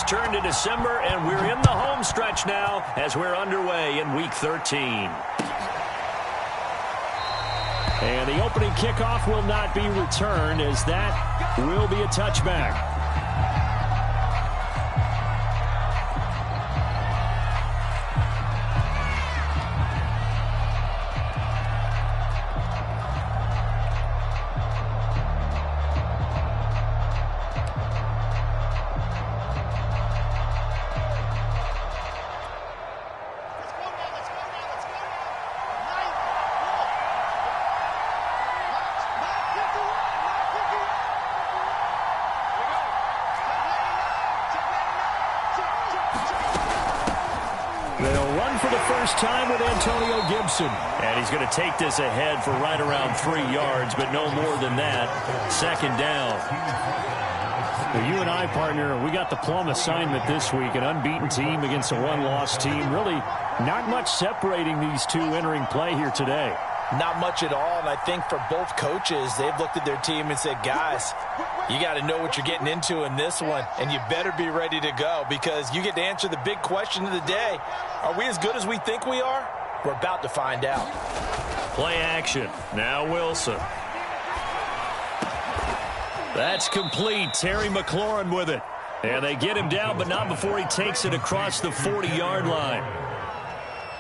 has turned to December, and we're in the home stretch now as we're underway in Week 13. And the opening kickoff will not be returned, as that will be a touchback. They'll run for the first time with Antonio Gibson. And he's going to take this ahead for right around 3 yards, but no more than that. Second down. Well, you and I, partner, we got the plum assignment this week. An unbeaten team against a one-loss team. Really not much separating these two entering play here today. Not much at all, and I think for both coaches, they've looked at their team and said, guys, you got to know what you're getting into in this one, and you better be ready to go because you get to answer the big question of the day. Are we as good as we think we are? We're about to find out. Play action. Now Wilson. That's complete. Terry McLaurin with it. And they get him down, but not before he takes it across the 40-yard line.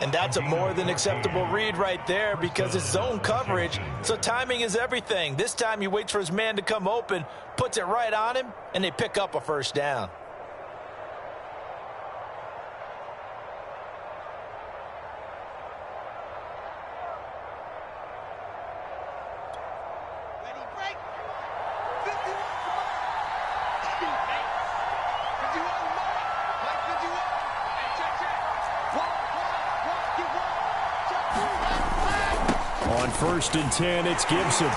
And that's a more than acceptable read right there because it's zone coverage, so timing is everything. This time he waits for his man to come open, puts it right on him, and they pick up a first down. On 1st and 10, it's Gibson.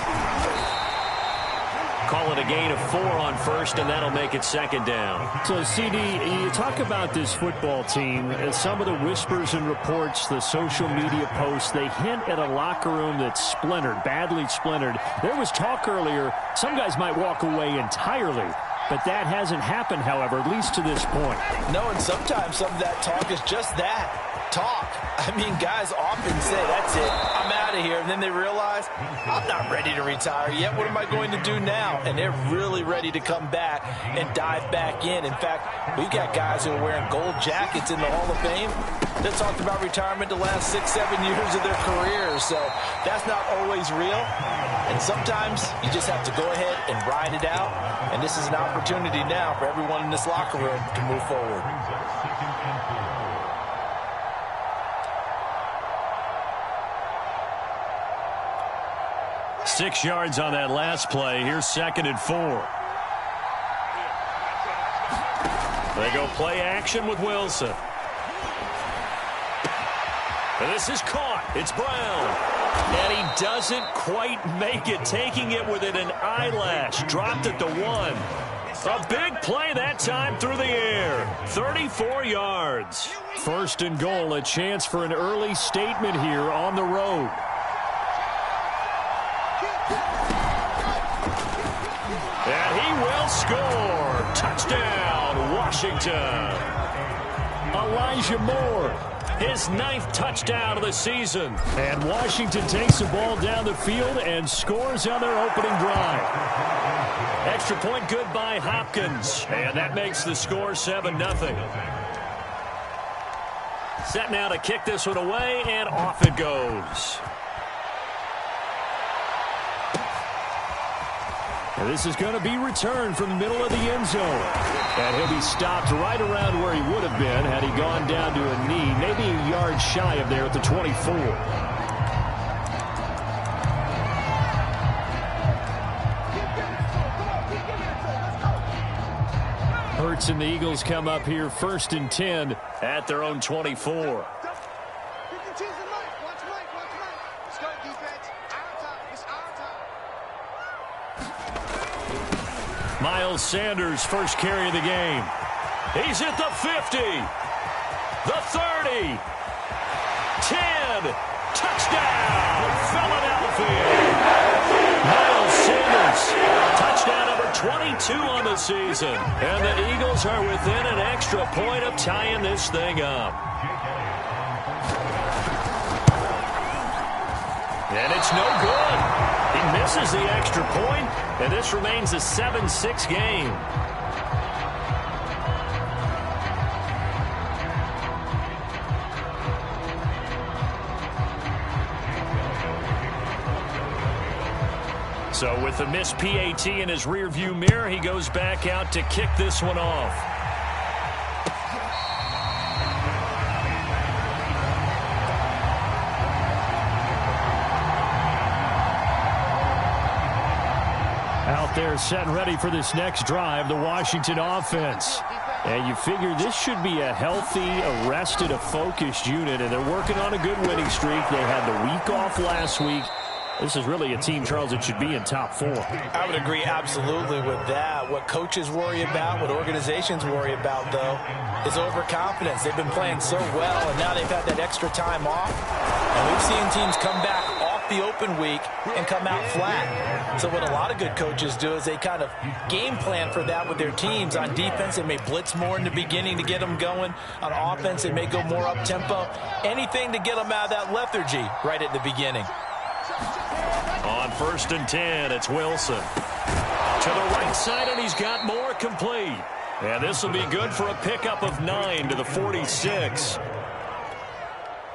Call it a gain of 4 on first, and that'll make it second down. So, CD, you talk about this football team. Some of the whispers and reports, the social media posts, they hint at a locker room that's splintered, badly splintered. There was talk earlier, some guys might walk away entirely. But that hasn't happened, however, at least to this point. No, and sometimes some of that talk is just that, talk. I mean, guys often say, that's it, I'm out of here. And then they realize, I'm not ready to retire yet. What am I going to do now? And they're really ready to come back and dive back in. In fact, we've got guys who are wearing gold jackets in the Hall of Fame that talked about retirement the last 6-7 years of their careers. So that's not always real. And sometimes you just have to go ahead and ride it out. And this is an opportunity now for everyone in this locker room to move forward. Six yards on that last play. Here's 2nd and 4. They go play action with Wilson. And this is caught. It's Brown. And he doesn't quite make it, taking it within an eyelash. Dropped at the 1. A big play that time through the air. 34 yards. 1st and goal, a chance for an early statement here on the road. And he will score. Touchdown, Washington. Elijah Moore, his 9th touchdown of the season. And Washington takes the ball down the field and scores on their opening drive. Extra point good by Hopkins. And that makes the score 7-0. Set now to kick this one away, and off it goes. And this is going to be returned from the middle of the end zone. And he'll be stopped right around where he would have been had he gone down to a knee, maybe a yard shy of there at the 24. Hurts and the Eagles come up here 1st and 10 at their own 24. Miles Sanders, first carry of the game. He's at the 50, the 30, 10, touchdown, Philadelphia. Miles Sanders scores. Touchdown number 22 on the season. And the Eagles are within an extra point of tying this thing up. And it's no good. He misses the extra point, and this remains a 7-6 game. So with the missed PAT in his rearview mirror, he goes back out to kick this one off. Out there set and ready for this next drive, the Washington offense. And you figure this should be a healthy, arrested, a focused unit, and they're working on a good winning streak. They had the week off last week. This is really a team, Charles, that should be in top 4. I would agree absolutely with that. What coaches worry about, what organizations worry about, though, is overconfidence. They've been playing so well, and now they've had that extra time off. And we've seen teams come back off the open week and come out flat. So what a lot of good coaches do is they kind of game plan for that with their teams. On defense, they may blitz more in the beginning to get them going. On offense, they may go more up-tempo. Anything to get them out of that lethargy right at the beginning. On 1st and 10, it's Wilson. To the right side, and he's got more complete. And this will be good for a pickup of 9 to the 46.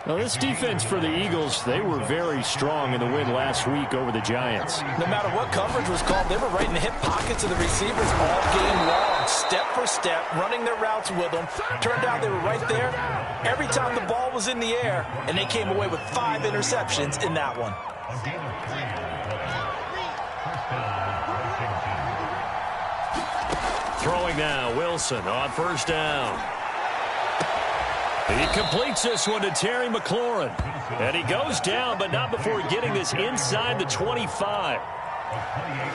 Now, this defense for the Eagles, they were very strong in the win last week over the Giants. No matter what coverage was called, they were right in the hip pockets of the receivers all game long, step for step, running their routes with them. Turned out they were right there every time the ball was in the air, and they came away with 5 interceptions in that one. Throwing now, Wilson on 1st down. He completes this one to Terry McLaurin. And he goes down, but not before getting this inside the 25.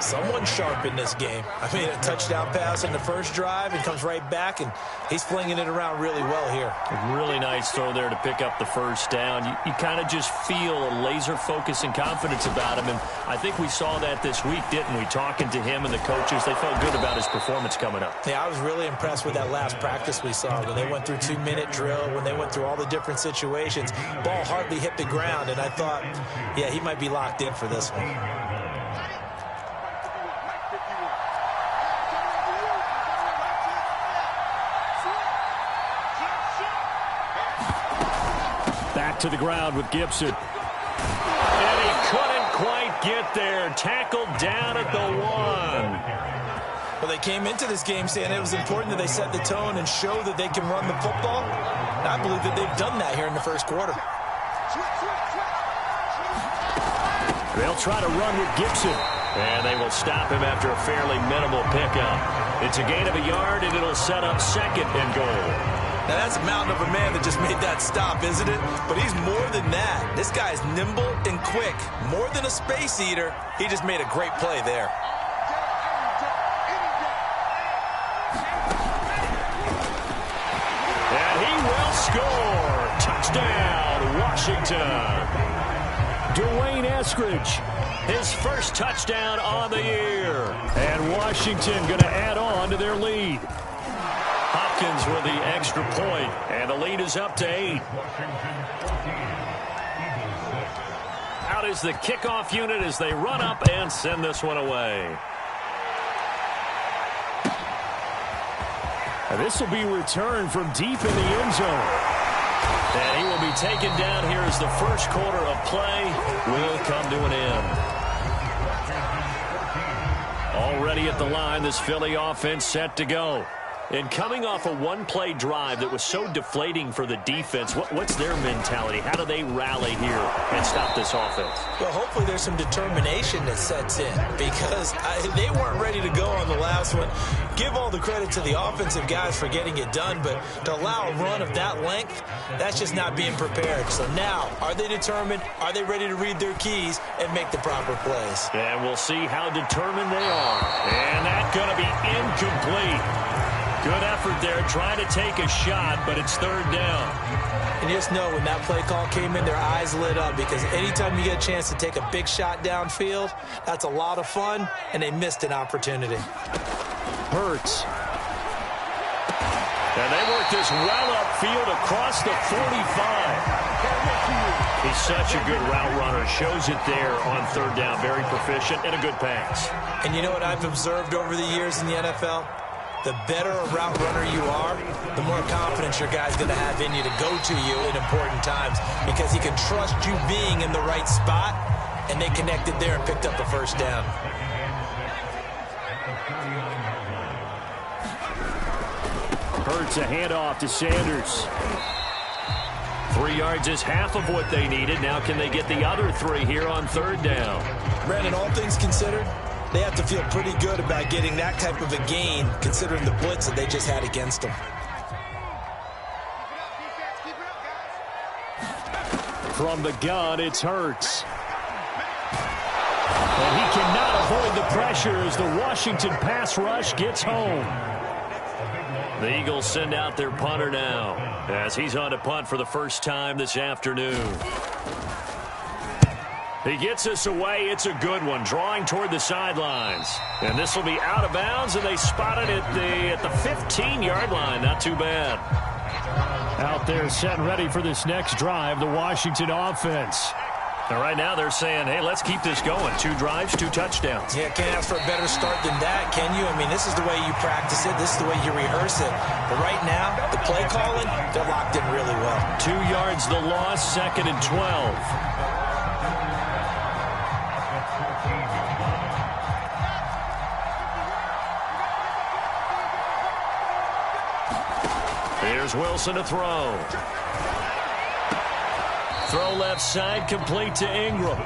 Someone sharp in this game. I mean, a touchdown pass in the first drive and comes right back, and he's flinging it around really well here. A really nice throw there to pick up the 1st down. You kind of just feel a laser focus and confidence about him, and I think we saw that this week, didn't we? Talking to him and the coaches, they felt good about his performance coming up. Yeah, I was really impressed with that last practice we saw when they went through 2-minute drill, when they went through all the different situations. Ball hardly hit the ground, and I thought, yeah, he might be locked in for this one. Back to the ground with Gibson. And he couldn't quite get there. Tackled down at the 1. Well, they came into this game saying it was important that they set the tone and show that they can run the football. And I believe that they've done that here in the first quarter. They'll try to run with Gibson. And they will stop him after a fairly minimal pickup. It's a gain of a yard, and it'll set up 2nd and goal. Now, that's a mountain of a man that just made that stop, isn't it? But he's more than that. This guy's nimble and quick. More than a space eater, he just made a great play there. And he will score. Touchdown, Washington. Dwayne Eskridge. His first touchdown on the year. And Washington going to add on to their lead. Hopkins with the extra point, and the lead is up to 8. Out is the kickoff unit as they run up and send this one away. And this will be returned from deep in the end zone. And he will be taken down here as the first quarter of play will come to an end. Already at the line, this Philly offense set to go. And coming off a one-play drive that was so deflating for the defense, what's their mentality? How do they rally here and stop this offense? Well, hopefully there's some determination that sets in because they weren't ready to go on the last one. Give all the credit to the offensive guys for getting it done, but to allow a run of that length, that's just not being prepared. So now, are they determined? Are they ready to read their keys and make the proper plays? And we'll see how determined they are. And that's going to be incomplete. Good effort there, trying to take a shot, but it's third down. And just know when that play call came in, their eyes lit up, because anytime you get a chance to take a big shot downfield, that's a lot of fun, and they missed an opportunity. Hurts. And they work this well upfield across the 45. He's such a good route runner. Shows it there on third down. Very proficient and a good pass. And you know what I've observed over the years in the NFL? The better a route runner you are, the more confidence your guy's going to have in you to go to you in important times, because he can trust you being in the right spot, and they connected there and picked up the first down. Hurts a handoff to Sanders. 3 yards is half of what they needed. Now can they get the other 3 here on third down? Brandon, all things considered, they have to feel pretty good about getting that type of a gain, considering the blitz that they just had against them. From the gun, it's Hurts. And he cannot avoid the pressure as the Washington pass rush gets home. The Eagles send out their punter now as he's on to punt for the first time this afternoon. He gets us away. It's a good one, drawing toward the sidelines. And this will be out of bounds, and they spot it at the 15-yard line. Not too bad. Out there set and ready for this next drive, the Washington offense. And right now they're saying, hey, let's keep this going. 2 drives, 2 touchdowns. Yeah, can't ask for a better start than that, can you? I mean, this is the way you practice it. This is the way you rehearse it. But right now, the play calling, they're locked in really well. 2 yards the loss, 2nd and 12. Here's Wilson to throw. Throw left side, complete to Ingram.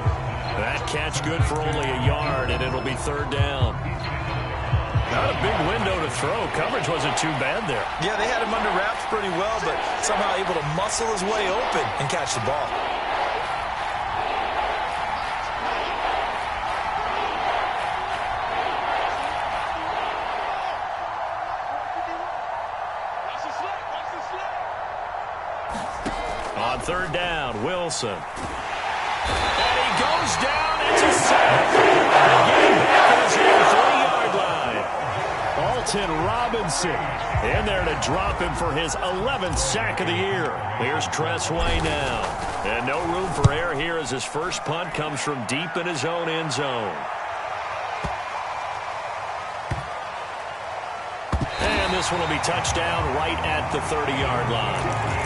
That catch good for only a yard, and it'll be third down. Not a big window to throw. Coverage wasn't too bad there. Yeah, they had him under wraps pretty well, but somehow able to muscle his way open and catch the ball. On third down, Wilson. And he goes down. It's a sack. Getting back to his own 3-yard line. Alton Robinson in there to drop him for his 11th sack of the year. Here's Tressway now. And no room for error here as his first punt comes from deep in his own end zone. And this one will be touchdown right at the 30-yard line.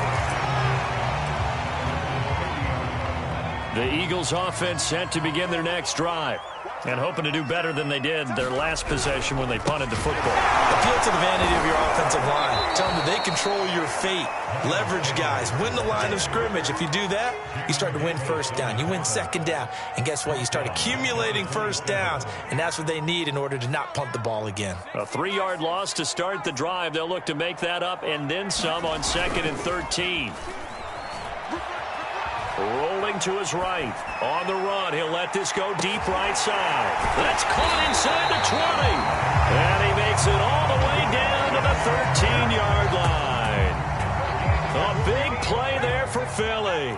The Eagles offense set to begin their next drive, and hoping to do better than they did their last possession when they punted the football. Appeal to the vanity of your offensive line. Tell them that they control your fate. Leverage guys. Win the line of scrimmage. If you do that, you start to win first down. You win second down. And guess what? You start accumulating first downs, and that's what they need in order to not punt the ball again. A 3-yard loss to start the drive. They'll look to make that up and then some on 2nd and 13. Rolling to his right. On the run. He'll let this go deep right side. That's caught inside the 20. And he makes it all the way down to the 13-yard line. A big play there for Philly.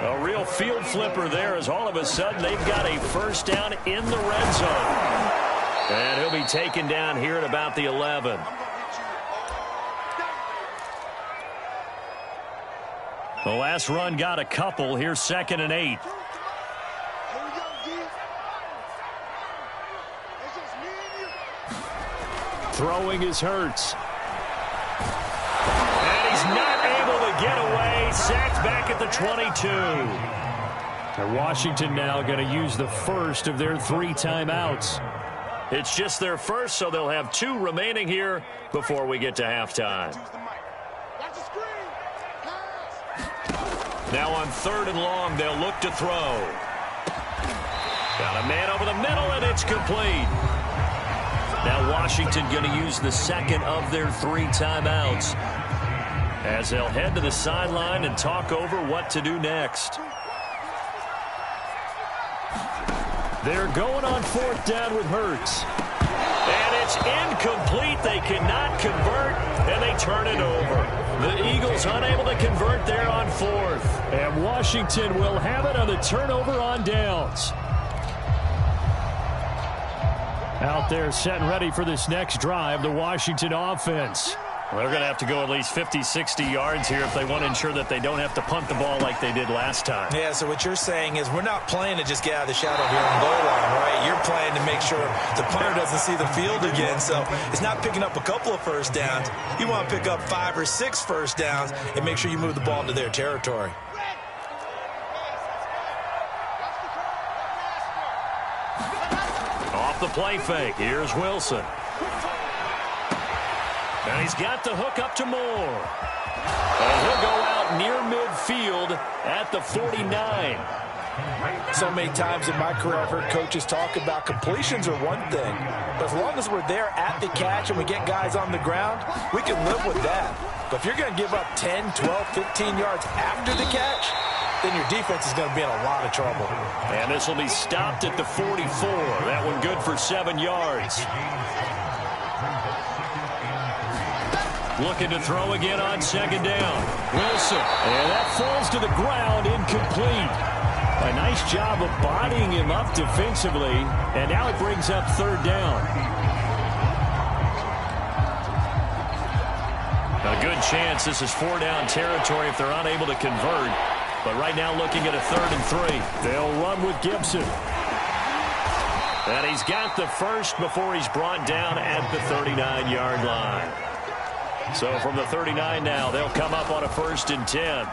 A real field flipper there as all of a sudden they've got a first down in the red zone. And he'll be taken down here at about the 11. The last run got a couple. Here's 2nd and 8. Throwing is Hurts. And he's not able to get away. Sacked back at the 22. And Washington now going to use the first of their 3 timeouts. It's just their first, so they'll have 2 remaining here before we get to halftime. Now on 3rd and long, they'll look to throw. Got a man over the middle, and it's complete. Now Washington going to use the second of their 3 timeouts as they'll head to the sideline and talk over what to do next. They're going on 4th down with Hurts. And it's incomplete. They cannot convert, and they turn it over. The Eagles unable to convert there on fourth. And Washington will have it on the turnover on downs. Out there set and ready for this next drive, the Washington offense. Well, they're going to have to go at least 50, 60 yards here if they want to ensure that they don't have to punt the ball like they did last time. Yeah, so what you're saying is we're not playing to just get out of the shadow here on the goal line, right? You're playing to make sure the punter doesn't see the field again. So it's not picking up a couple of first downs. You want to pick up 5 or 6 first downs and make sure you move the ball into their territory. Off the play fake, here's Wilson. And he's got the hook up to Moore. And he'll go out near midfield at the 49. So many times in my career I've heard coaches talk about completions are one thing. But as long as we're there at the catch and we get guys on the ground, we can live with that. But if you're going to give up 10, 12, 15 yards after the catch, then your defense is going to be in a lot of trouble. And this will be stopped at the 44. That one good for 7 yards. Looking to throw again on second down. Wilson. And that falls to the ground, incomplete. A nice job of bodying him up defensively. And now it brings up third down. A good chance this is 4-down territory if they're unable to convert. But right now looking at a 3rd and 3. They'll run with Gibson. And he's got the first before he's brought down at the 39-yard line. So from the 39 now, they'll come up on a 1st and 10.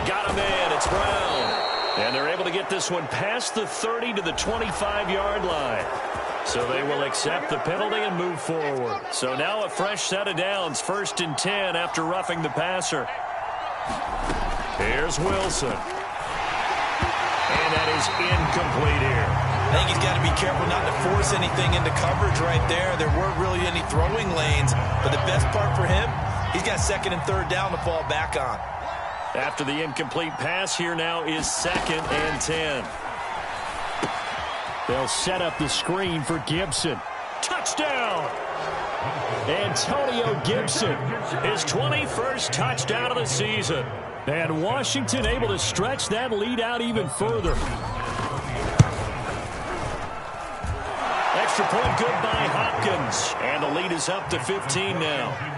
Got a man, it's Brown. And they're able to get this one past the 30 to the 25-yard line. So they will accept the penalty and move forward. So now a fresh set of downs, 1st and 10 after roughing the passer. Here's Wilson. And that is incomplete here. I think he's got to be careful not to force anything into coverage right there. There weren't really any throwing lanes. But the best part for him, he's got 2nd and 3rd down to fall back on. After the incomplete pass, here now is 2nd and 10. They'll set up the screen for Gibson. Touchdown! Antonio Gibson. His 21st touchdown of the season. And Washington able to stretch that lead out even further. Extra point good by Hopkins. And the lead is up to 15 now.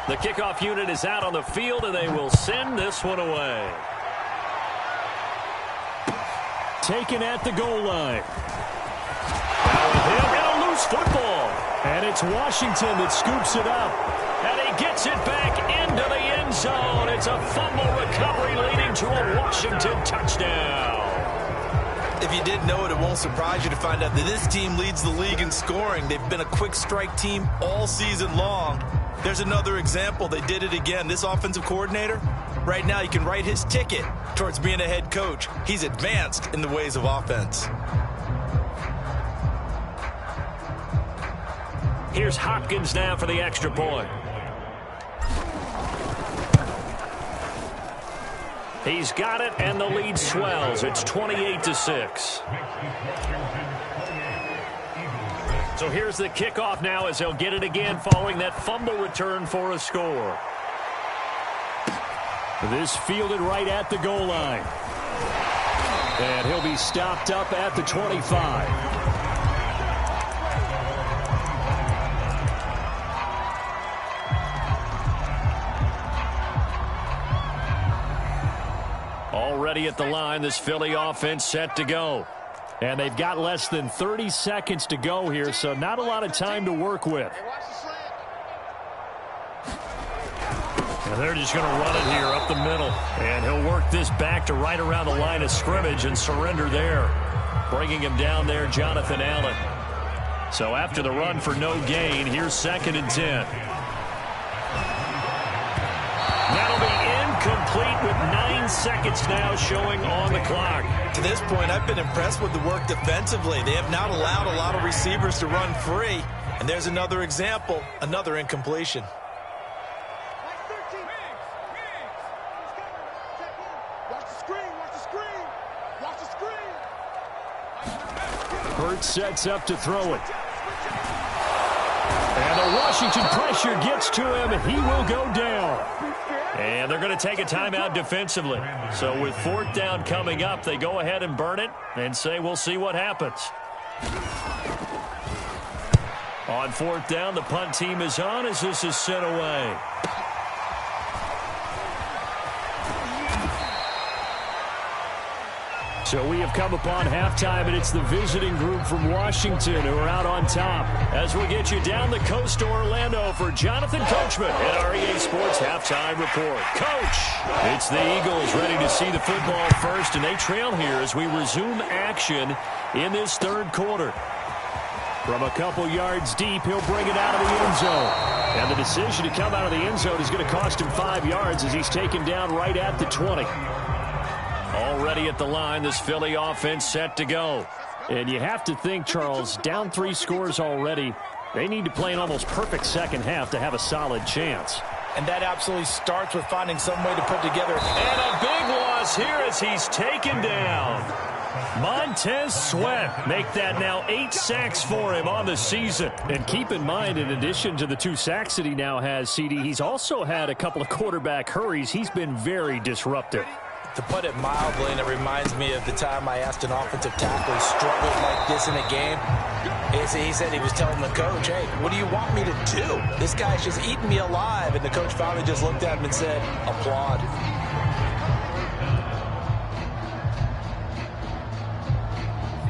The kickoff unit is out on the field, and they will send this one away. Taken at the goal line. Now with him, and a loose football. And it's Washington that scoops it up. And he gets it back into the end zone. It's a fumble recovery leading to a Washington touchdown. If you didn't know it, it won't surprise you to find out that this team leads the league in scoring. They've been a quick strike team all season long. There's another example. They did it again. This offensive coordinator, right now, you can write his ticket towards being a head coach. He's advanced in the ways of offense. Here's Hopkins now for the extra point. He's got it, and the lead swells. It's 28-6. So here's the kickoff now as they'll get it again following that fumble return for a score. This fielded right at the goal line. And he'll be stopped up at the 25. Already at the line, this Philly offense set to go. And they've got less than 30 seconds to go here, so not a lot of time to work with. And they're just going to run it here up the middle. And he'll work this back to right around the line of scrimmage and surrender there. Bringing him down there, Jonathan Allen. So after the run for no gain, here's 2nd and 10. That'll be incomplete with 9 seconds now showing on the clock. To this point, I've been impressed with the work defensively. They have not allowed a lot of receivers to run free. And there's another example, another incompletion. Burt sets up to throw it. And the Washington pressure gets to him, and he will go down. And they're going to take a timeout defensively. So with 4th down coming up, they go ahead and burn it and say we'll see what happens. On 4th down, the punt team is on as this is sent away. So we have come upon halftime, and it's the visiting group from Washington who are out on top. As we get you down the coast to Orlando for Jonathan Coachman at our EA Sports Halftime Report. Coach, it's the Eagles ready to see the football first, and they trail here as we resume action in this 3rd quarter. From a couple yards deep, he'll bring it out of the end zone. And the decision to come out of the end zone is going to cost him 5 yards as he's taken down right at the 20. Already at the line, this Philly offense set to go. And you have to think, Charles, down 3 scores already. They need to play an almost perfect second half to have a solid chance. And that absolutely starts with finding some way to put together. And a big loss here as he's taken down. Montez Sweat make that now 8 sacks for him on the season. And keep in mind, in addition to the 2 sacks that he now has, CD, he's also had a couple of quarterback hurries. He's been very disruptive. To put it mildly, and it reminds me of the time I asked an offensive tackle who struggled like this in a game. He said he was telling the coach, hey, what do you want me to do? This guy's just eating me alive. And the coach finally just looked at him and said, applaud.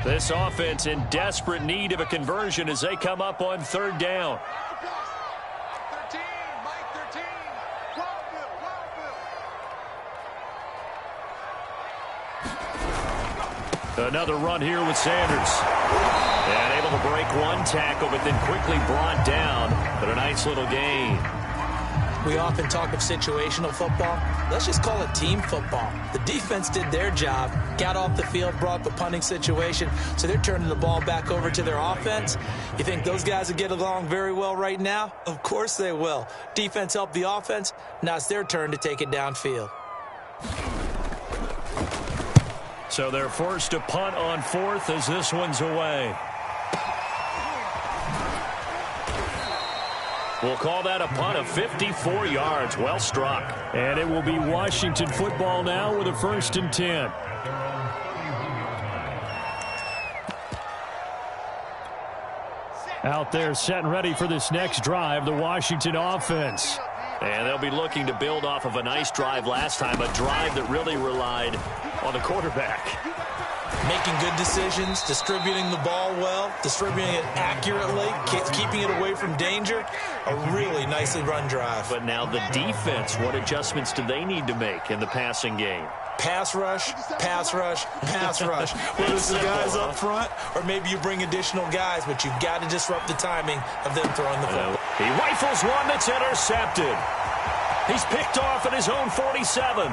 This offense in desperate need of a conversion as they come up on 3rd down. Another run here with Sanders. And able to break 1 tackle, but then quickly brought down. But a nice little gain. We often talk of situational football. Let's just call it team football. The defense did their job, got off the field, brought the punting situation, so they're turning the ball back over to their offense. You think those guys will get along very well right now? Of course they will. Defense helped the offense. Now it's their turn to take it downfield. So they're forced to punt on 4th as this one's away. We'll call that a punt of 54 yards. Well struck. And it will be Washington football now with a 1st and 10. Out there set and ready for this next drive, the Washington offense. And they'll be looking to build off of a nice drive last time, a drive that really relied on the quarterback. Making good decisions, distributing the ball well, distributing it accurately, keeping it away from danger. A really nicely run drive. But now the defense, what adjustments do they need to make in the passing game? Pass rush, pass rush, pass rush. Whether it's the guys up front or maybe you bring additional guys, but you've got to disrupt the timing of them throwing the football. He rifles one that's intercepted. He's picked off at his own 47.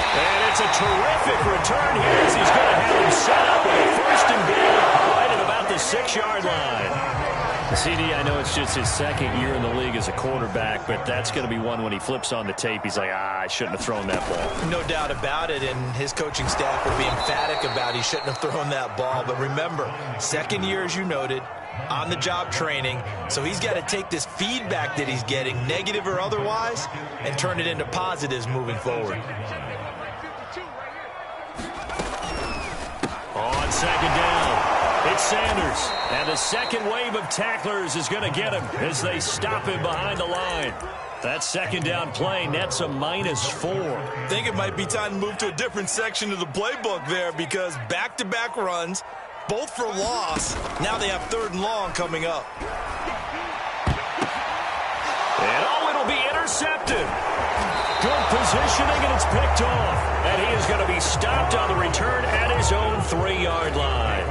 And it's a terrific return here as he's going to have him set up with a 1st and goal right at about the 6-yard line. CD, I know it's just his 2nd year in the league as a quarterback, but that's going to be one when he flips on the tape, he's like, I shouldn't have thrown that ball. No doubt about it, and his coaching staff will be emphatic about he shouldn't have thrown that ball. But remember, 2nd year, as you noted, on-the-job training, so he's got to take this feedback that he's getting, negative or otherwise, and turn it into positives moving forward. On 2nd down, it's Sanders. And the second wave of tacklers is going to get him as they stop him behind the line. That 2nd down play nets a -4. I think it might be time to move to a different section of the playbook there because back-to-back runs, both for loss. Now they have 3rd and long coming up. And it'll be intercepted. Good positioning, and it's picked off. And he is going to be stopped on the return at his own 3-yard line.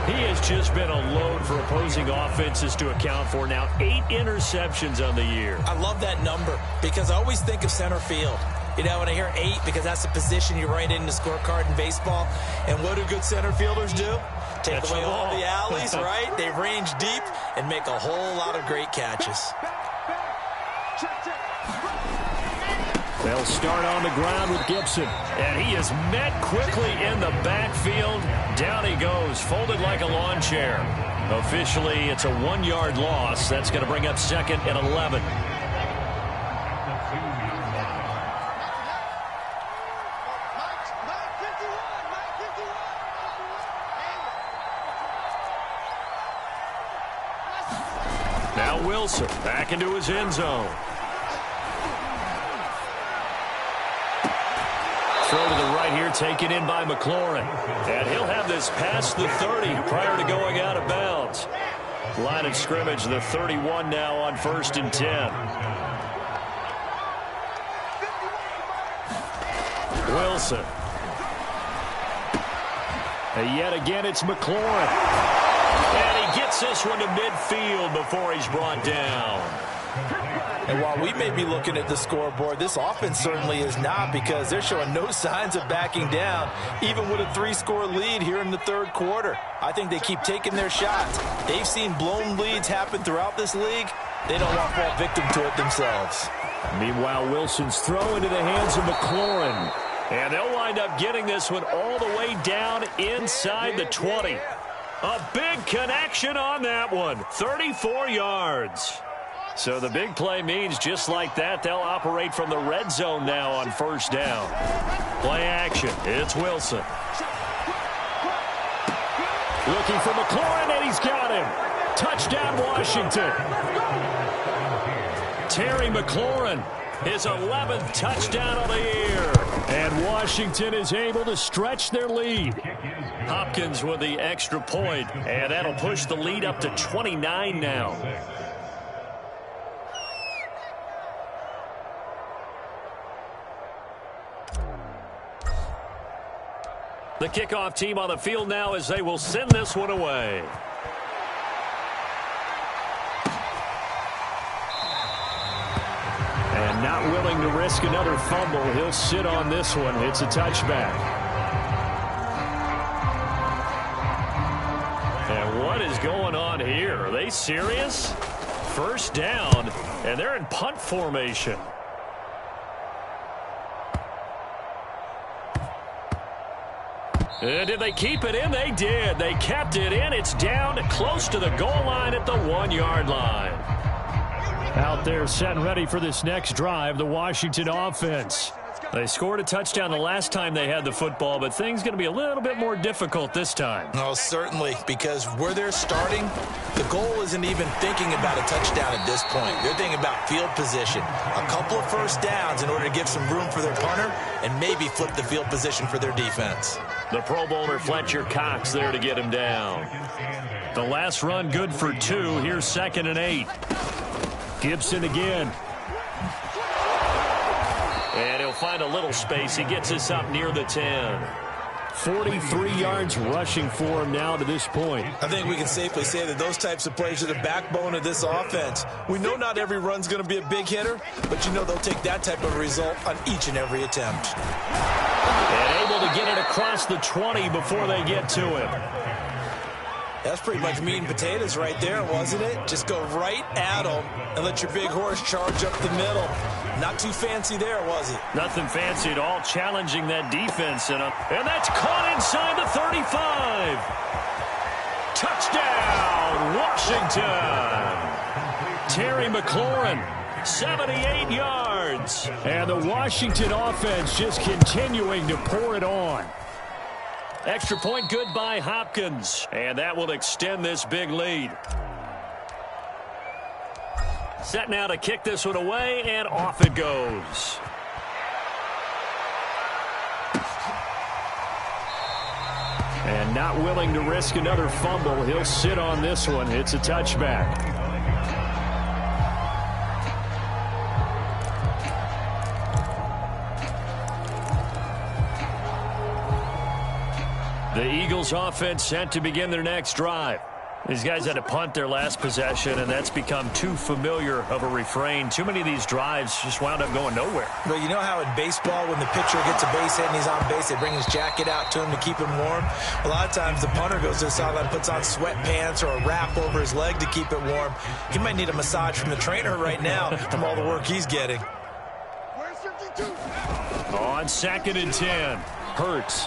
He has just been a load for opposing offenses to account for. Now 8 interceptions on the year. I love that number because I always think of center field. You know, when I hear 8, because that's the position you write in the scorecard in baseball. And what do good center fielders do? Take away all the alleys, right? They range deep and make a whole lot of great catches. They'll start on the ground with Gibson. And he is met quickly in the backfield. Down he goes, folded like a lawn chair. Officially, it's a 1-yard loss. That's going to bring up 2nd and 11. Now Wilson back into his end zone. Throw to the right here, taken in by McLaurin. And he'll have this past the 30 prior to going out of bounds. Line of scrimmage, the 31 now on 1st and 10. Wilson. And yet again, it's McLaurin. And he gets this one to midfield before he's brought down. And while we may be looking at the scoreboard, this offense certainly is not, because they're showing no signs of backing down, even with a 3-score lead here in the 3rd quarter. I think they keep taking their shots. They've seen blown leads happen throughout this league. They don't want to fall victim to it themselves. Meanwhile, Wilson's throw into the hands of McLaurin. And they'll wind up getting this one all the way down inside the 20. A big connection on that one. 34 yards. So the big play means just like that, they'll operate from the red zone now on 1st down. Play action. It's Wilson. Looking for McLaurin, and he's got him. Touchdown, Washington. Terry McLaurin, his 11th touchdown of the year. And Washington is able to stretch their lead. Hopkins with the extra point, and that'll push the lead up to 29 now. The kickoff team on the field now as they will send this one away. And not willing to risk another fumble, he'll sit on this one. It's a touchback. And what is going on here? Are they serious? 1st down, and they're in punt formation. Did they keep it in? They did. They kept it in. It's down close to the goal line at the 1-yard line. Out there set and ready for this next drive, the Washington offense. They scored a touchdown the last time they had the football, but things going to be a little bit more difficult this time. Oh, certainly, because where they're starting, the goal isn't even thinking about a touchdown at this point. They're thinking about field position, a couple of 1st downs in order to give some room for their punter and maybe flip the field position for their defense. The Pro Bowler Fletcher Cox there to get him down. The last run good for 2. Here's 2nd and 8. Gibson again. And he'll find a little space. He gets us up near the 10. 43 yards rushing for him now to this point. I think we can safely say that those types of plays are the backbone of this offense. We know not every run's going to be a big hitter, but you know they'll take that type of result on each and every attempt. And able to get it across the 20 before they get to him. That's pretty much meat and potatoes right there, wasn't it? Just go right at them and let your big horse charge up the middle. Not too fancy there, was it? Nothing fancy at all, challenging that defense. And that's caught inside the 35. Touchdown, Washington. Terry McLaurin, 78 yards. And the Washington offense just continuing to pour it on. Extra point good by Hopkins. And that will extend this big lead. Set now to kick this one away, and off it goes. And not willing to risk another fumble, he'll sit on this one. It's a touchback. The Eagles offense set to begin their next drive. These guys had to punt their last possession, and that's become too familiar of a refrain. Too many of these drives just wound up going nowhere. Well, you know how in baseball, when the pitcher gets a base hit and he's on base, they bring his jacket out to him to keep him warm? A lot of times the punter goes to the sideline, puts on sweatpants or a wrap over his leg to keep it warm. He might need a massage from the trainer right now from all the work he's getting. On 2nd and 10. Hurts.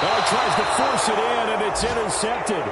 Oh, tries to force it in, and it's intercepted.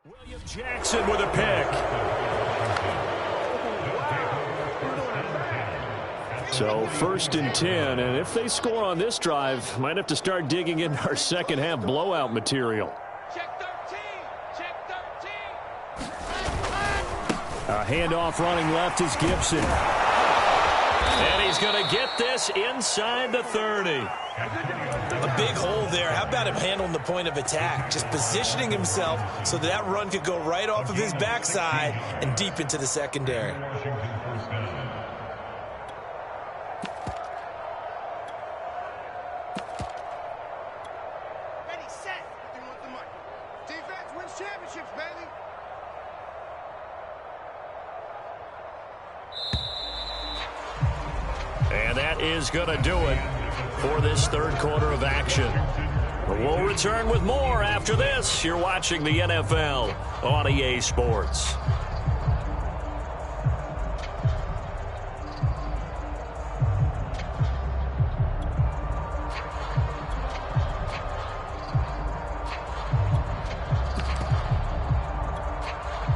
William Jackson with a pick. So 1st and 10, and if they score on this drive, might have to start digging in our second half blowout material. Check 13. Check 13. A handoff running left is Gibson. And he's going to get this inside the 30. A big hole there. How about him handling the point of attack? Just positioning himself so that run could go right off of his backside and deep into the secondary. Ready, set. You want the money. Defense wins championships, baby. And that is going to do it for this third quarter of action. We'll return with more after this. You're watching the NFL on EA Sports.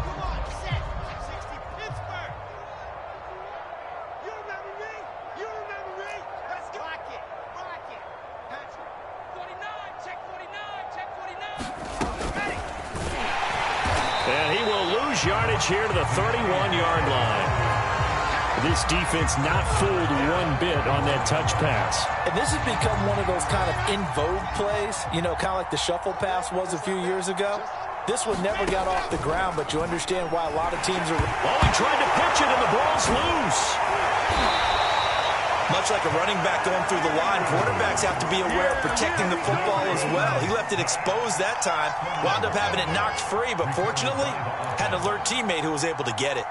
Come on, set. 60 Pittsburgh. You remember me? You remember me? Let's go. Rock it. Rock it. Patrick. 49. Check 49. Check 49. Ready. And he will lose yardage here to the 31-yard line. This defense not fooled one bit on that touch pass. And this has become one of those kind of in vogue plays, you know, kind of like the shuffle pass was a few years ago. This one never got off the ground, but you understand why a lot of teams are... Oh, he tried to pitch it, and the ball's loose. Much like a running back going through the line, quarterbacks have to be aware of protecting the football as well. He left it exposed that time, wound up having it knocked free, but fortunately, had an alert teammate who was able to get it.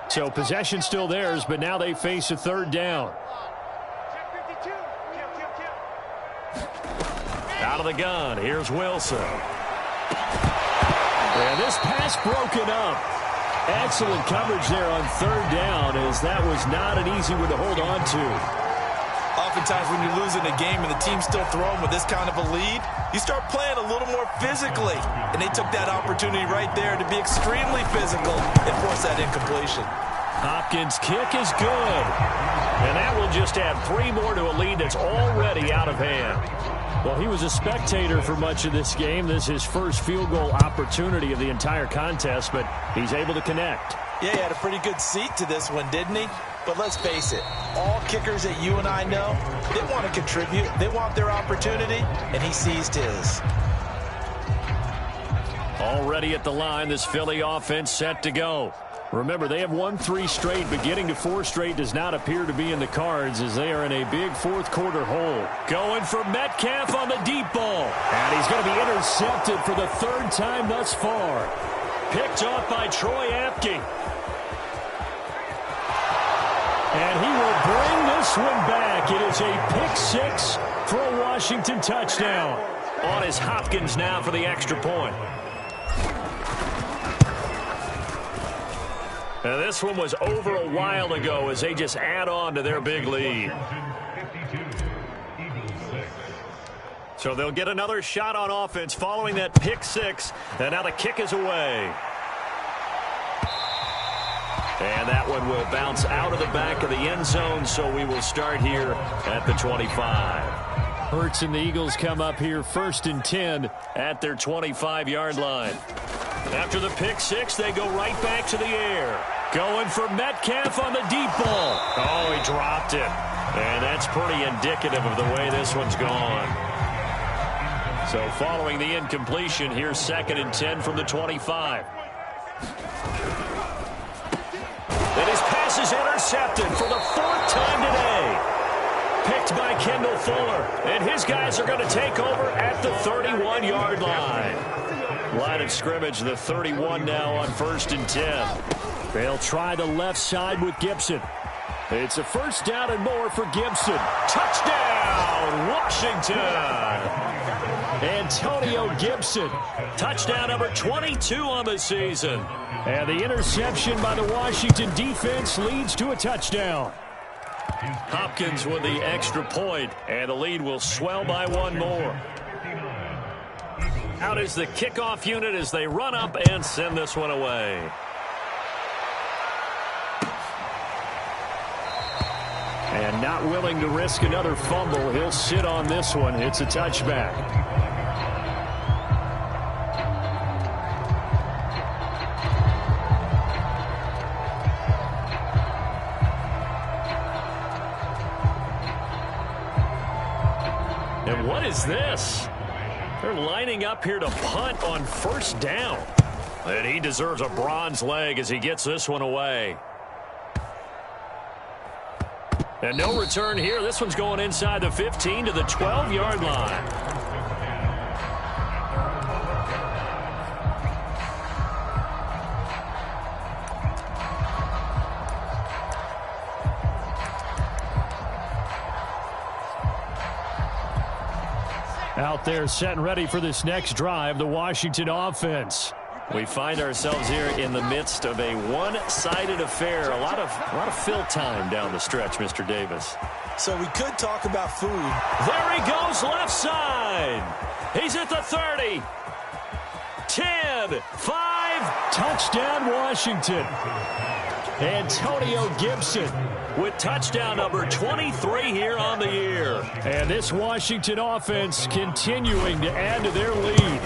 So possession still theirs, but now they face a third down. Check 52. Kill. Out of the gun, here's Wilson. And this pass broken up. Excellent coverage there on third down, as that was not an easy one to hold on to. Oftentimes when you're losing a game and the team's still throwing with this kind of a lead, you start playing a little more physically. And they took that opportunity right there to be extremely physical and force that incompletion. Hopkins' kick is good. And that will just add 3 more to a lead that's already out of hand. Well, he was a spectator for much of this game. This is his first field goal opportunity of the entire contest, but he's able to connect. Yeah, he had a pretty good seat to this one, didn't he? But let's face it, all kickers that you and I know, they want to contribute. They want their opportunity, and he seized his. Already at the line, this Philly offense set to go. Remember, they have won 3 straight, but getting to 4 straight does not appear to be in the cards as they are in a big fourth-quarter hole. Going for Metcalf on the deep ball. And he's going to be intercepted for the 3rd time thus far. Picked off by Troy Apke. And he will bring this one back. It is a pick-6 for a Washington touchdown. On is Hopkins now for the extra point. Now this one was over a while ago as they just add on to their big lead. So they'll get another shot on offense following that pick-6. And now the kick is away. And that one will bounce out of the back of the end zone, so we will start here at the 25. Hurts and the Eagles come up here 1st and 10 at their 25-yard line. After the pick-6, they go right back to the air. Going for Metcalf on the deep ball. Oh, he dropped it. And that's pretty indicative of the way this one's gone. So following the incompletion, here's 2nd and 10 from the 25. And his pass is intercepted for the 4th time today. Picked by Kendall Fuller. And his guys are going to take over at the 31-yard line. Line of scrimmage, the 31 now on 1st and 10. They'll try the left side with Gibson. It's a 1st down and more for Gibson. Touchdown, Washington. Antonio Gibson. Touchdown number 22 on the season. And the interception by the Washington defense leads to a touchdown. Hopkins with the extra point, and the lead will swell by 1 more. Out is the kickoff unit as they run up and send this one away. And not willing to risk another fumble, he'll sit on this one. It's a touchback. And what is this? They're lining up here to punt on 1st down. And he deserves a bronze leg as he gets this one away. And no return here. This one's going inside the 15 to the 12-yard line. Out there set and ready for this next drive, the Washington offense. We find ourselves here in the midst of a one-sided affair. A lot of fill time down the stretch, Mr. Davis. So we could talk about food. There he goes, left side. He's at the 30. 10, 5. Touchdown, Washington. Antonio Gibson with touchdown number 23 here on the year. And this Washington offense continuing to add to their lead.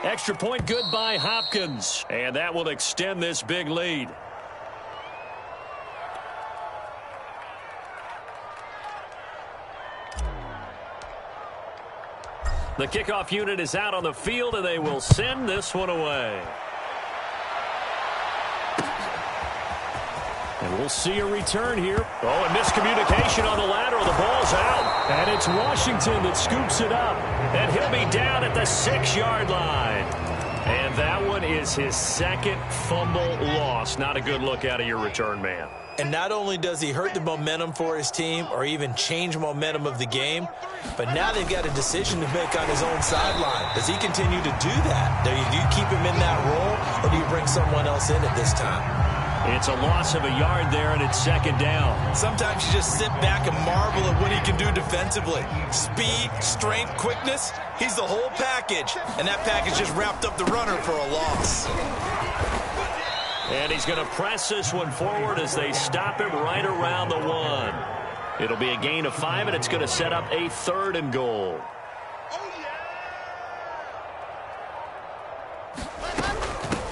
Extra point good by Hopkins. And that will extend this big lead. The kickoff unit is out on the field, and they will send this one away. And we'll see a return here. Oh, and miscommunication on the lateral. The ball's out. And it's Washington that scoops it up. And he'll be down at the 6-yard line. And that one is his 2nd fumble loss. Not a good look out of your return man. And not only does he hurt the momentum for his team or even change momentum of the game, but now they've got a decision to make on his own sideline. Does he continue to do that? Do you keep him in that role, or do you bring someone else in at this time? It's a loss of a yard there, and it's 2nd down. Sometimes you just sit back and marvel at what he can do defensively. Speed, strength, quickness, he's the whole package. And that package just wrapped up the runner for a loss. And he's going to press this one forward as they stop him right around the 1. It'll be a gain of 5, and it's going to set up a 3rd and goal.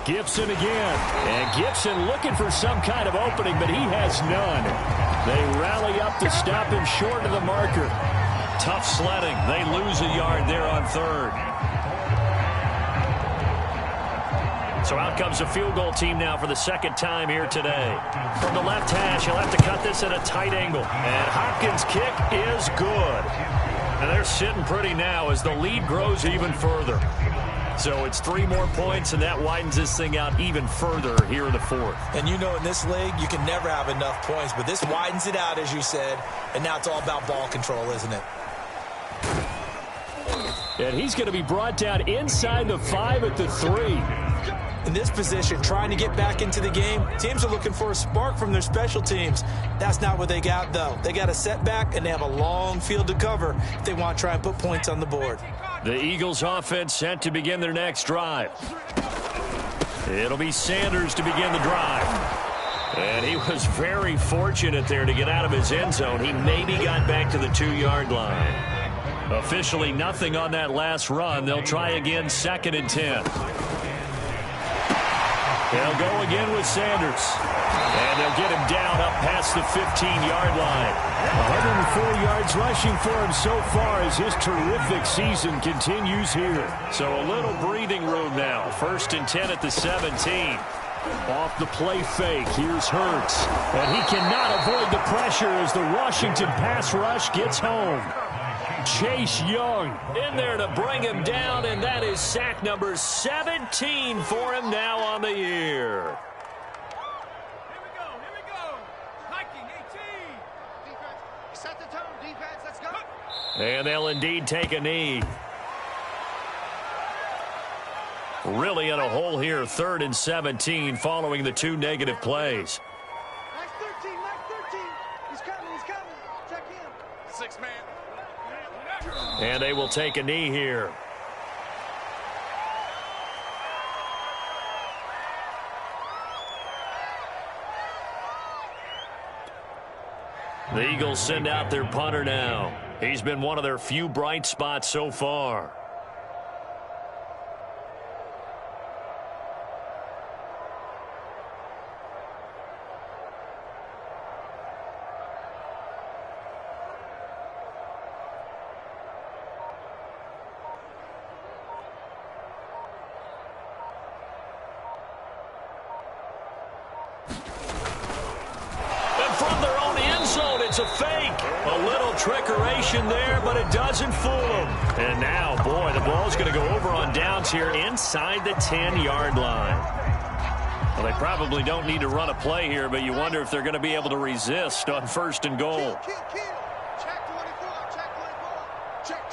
Gibson again. And Gibson looking for some kind of opening, but he has none. They rally up to stop him short of the marker. Tough sledding. They lose a yard there on 3rd. So out comes the field goal team now for the second time here today. From the left hash, he'll have to cut this at a tight angle. And Hopkins' kick is good. And they're sitting pretty now as the lead grows even further. So it's 3 more points, and that widens this thing out even further here in the fourth. And you know in this league, you can never have enough points, but this widens it out, as you said, and now it's all about ball control, isn't it? And he's going to be brought down inside the 5 at the 3. In this position, trying to get back into the game, teams are looking for a spark from their special teams. That's not what they got, though. They got a setback, and they have a long field to cover if they want to try and put points on the board. The Eagles offense set to begin their next drive. It'll be Sanders to begin the drive. And he was very fortunate there to get out of his end zone. He maybe got back to the 2-yard line. Officially nothing on that last run. They'll try again, 2nd and 10. They'll go again with Sanders. And they'll get him down up past the 15-yard line. 104 yards rushing for him so far as his terrific season continues here. So a little breathing room now. 1st and 10 at the 17. Off the play fake, here's Hurts. And he cannot avoid the pressure as the Washington pass rush gets home. Chase Young in there to bring him down, and that is sack number 17 for him now on the year. Here we go. Hiking 18. Defense, set the tone. Defense, let's go. And they'll indeed take a knee. Really in a hole here, 3rd and 17 following the 2 negative plays. Nice 13. He's coming. Check in. 6 man. And they will take a knee here. The Eagles send out their punter now. He's been one of their few bright spots so far. It's a fake. A little trickeration there, but it doesn't fool him. And now, boy, the ball's going to go over on downs here inside the 10-yard line. Well, they probably don't need to run a play here, but you wonder if they're going to be able to resist on 1st and goal. Check 24. Check.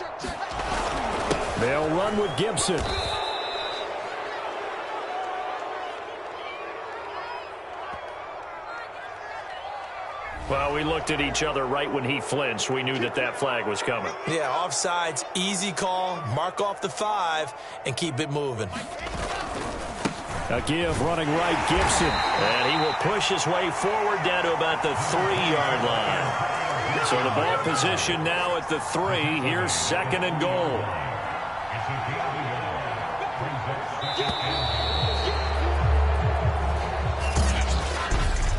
They'll run with Gibson. Well, we looked at each other right when he flinched. We knew that flag was coming. Yeah, offsides, easy call, mark off the 5, and keep it moving. A give running right, Gibson. And he will push his way forward down to about the 3-yard line. So the ball position now at the 3. Here's 2nd and goal.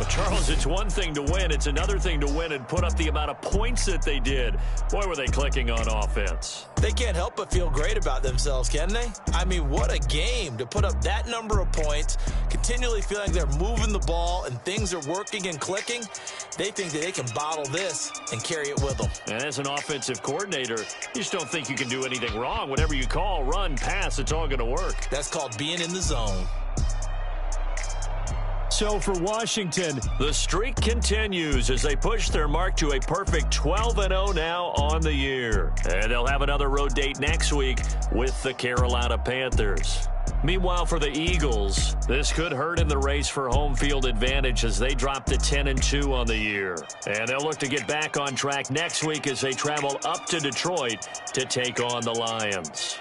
Charles, it's one thing to win. It's another thing to win and put up the amount of points that they did. Boy, were they clicking on offense. They can't help but feel great about themselves, can they? I mean, what a game to put up that number of points, continually feeling they're moving the ball and things are working and clicking. They think that they can bottle this and carry it with them. And as an offensive coordinator, you just don't think you can do anything wrong. Whatever you call, run, pass, it's all going to work. That's called being in the zone. So for Washington, the streak continues as they push their mark to a perfect 12-0 now on the year. And they'll have another road date next week with the Carolina Panthers. Meanwhile, for the Eagles, this could hurt in the race for home field advantage as they drop to 10-2 on the year. And they'll look to get back on track next week as they travel up to Detroit to take on the Lions.